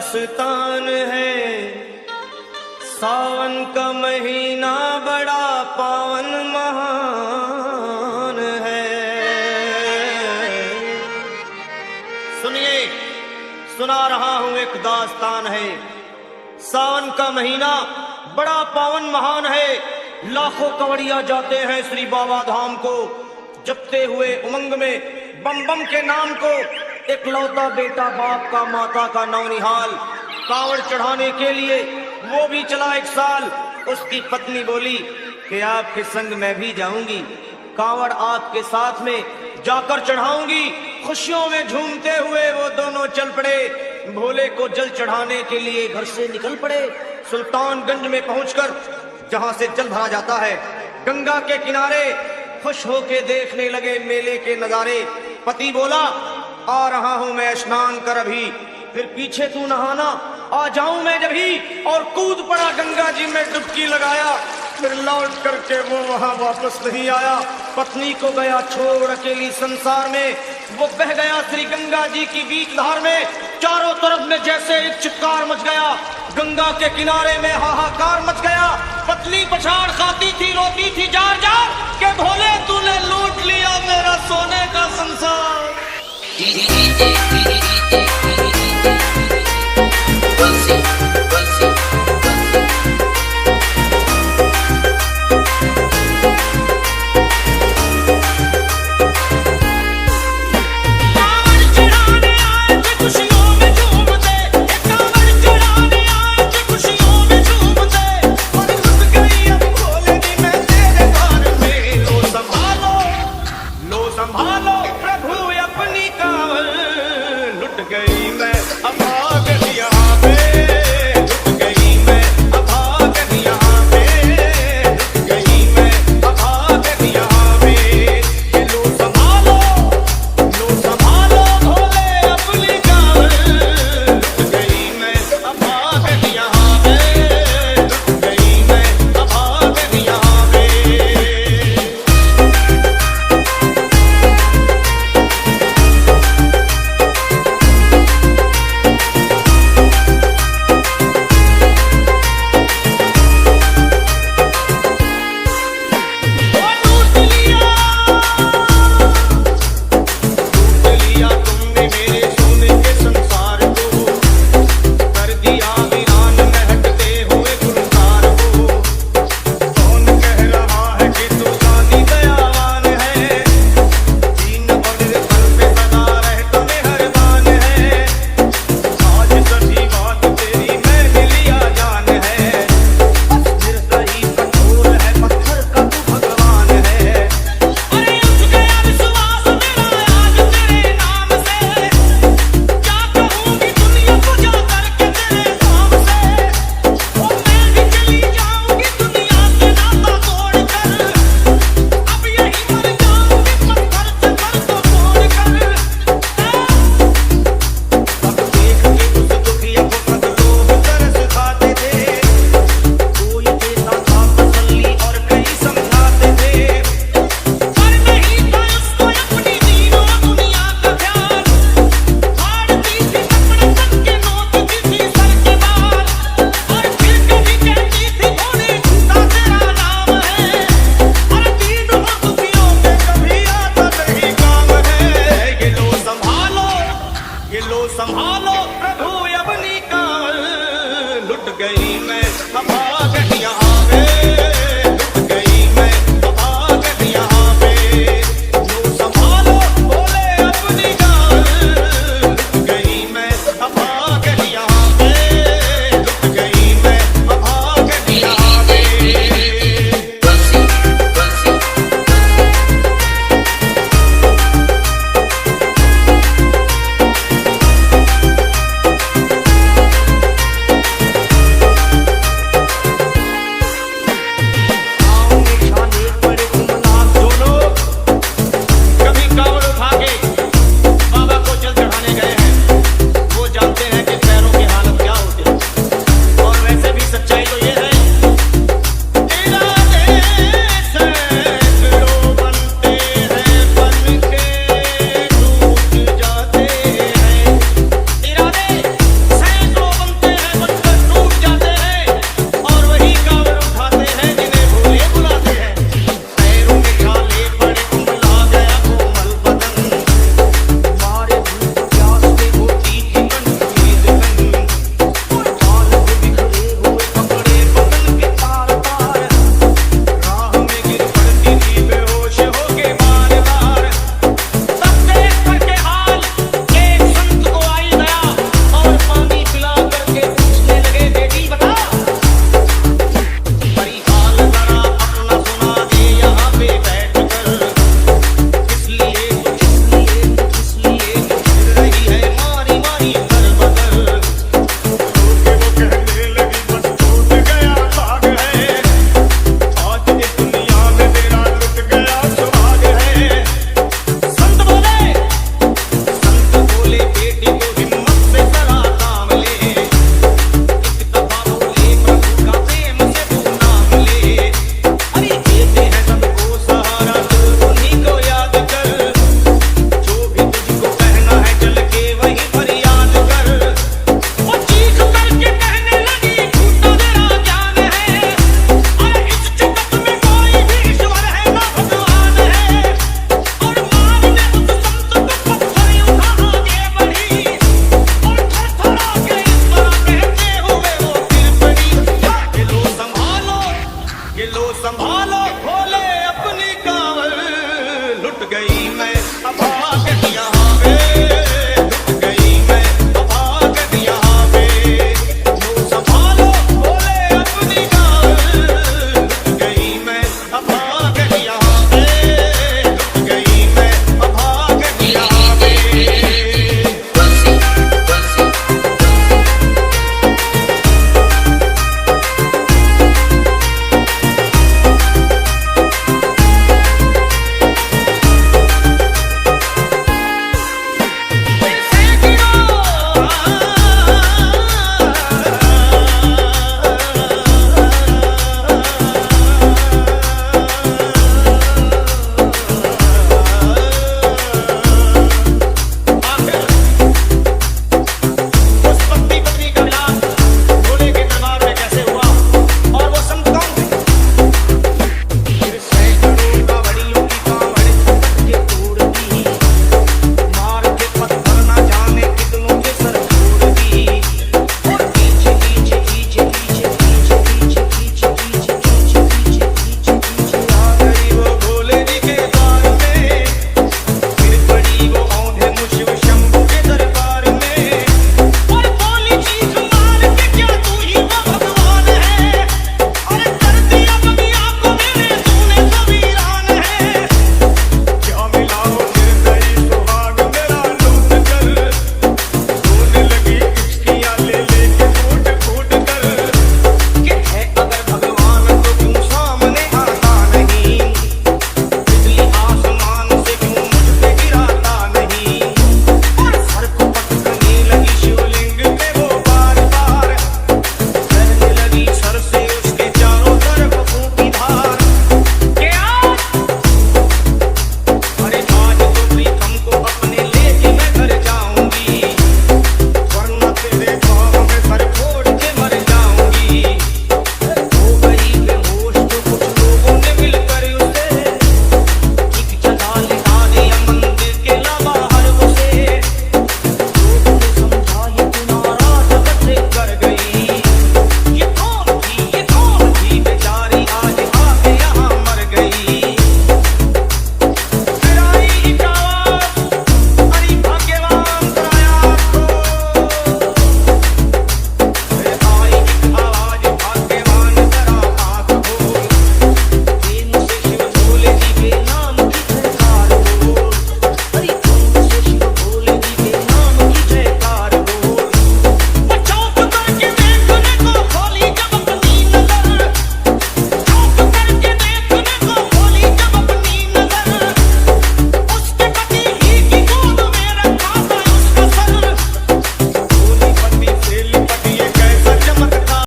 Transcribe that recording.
दास्तान है। सावन का महीना बड़ा पावन महान है। सुनिए, सुना रहा हूं एक दास्तान है। सावन का महीना बड़ा पावन महान है। लाखों कवड़िया जाते हैं श्री बाबा धाम को, जपते हुए उमंग में बम बम के नाम को। एक लौता बेटा बाप का माता का नौनिहाल, कांवड़ चढ़ाने के लिए वो भी चला एक साल। उसकी पत्नी बोली कि आपके संग मैं भी जाऊंगी, कांवड़ आपके साथ में जाकर चढ़ाऊंगी। खुशियों में झूमते हुए वो दोनों चल पड़े। भोले को जल चढ़ाने के लिए घर से निकल पड़े। सुल्तानगंज में पहुंचकर जहां से जल भरा जाता है, गंगा के किनारे खुश होके देखने लगे मेले के नजारे। पति बोला आ रहा हूं मैं स्नान कर अभी, फिर पीछे तू नहाना, आ जाऊं मैं जब ही। और कूद पड़ा गंगा जी में डुबकी लगाया। फिर लौट करके वो वहां वापस नहीं आया। पत्नी को गया छोड़ अकेली संसार में। वो बह गया श्री गंगा जी की बीच धार में। चारों तरफ में जैसे एक चित्कार मच गया, गंगा के किनारे में हाहाकार मच गया। पत्नी पछाड़ खाती थी, रोती थी जार जार के भोले तूने लूट लिया मेरा सोने का संसार।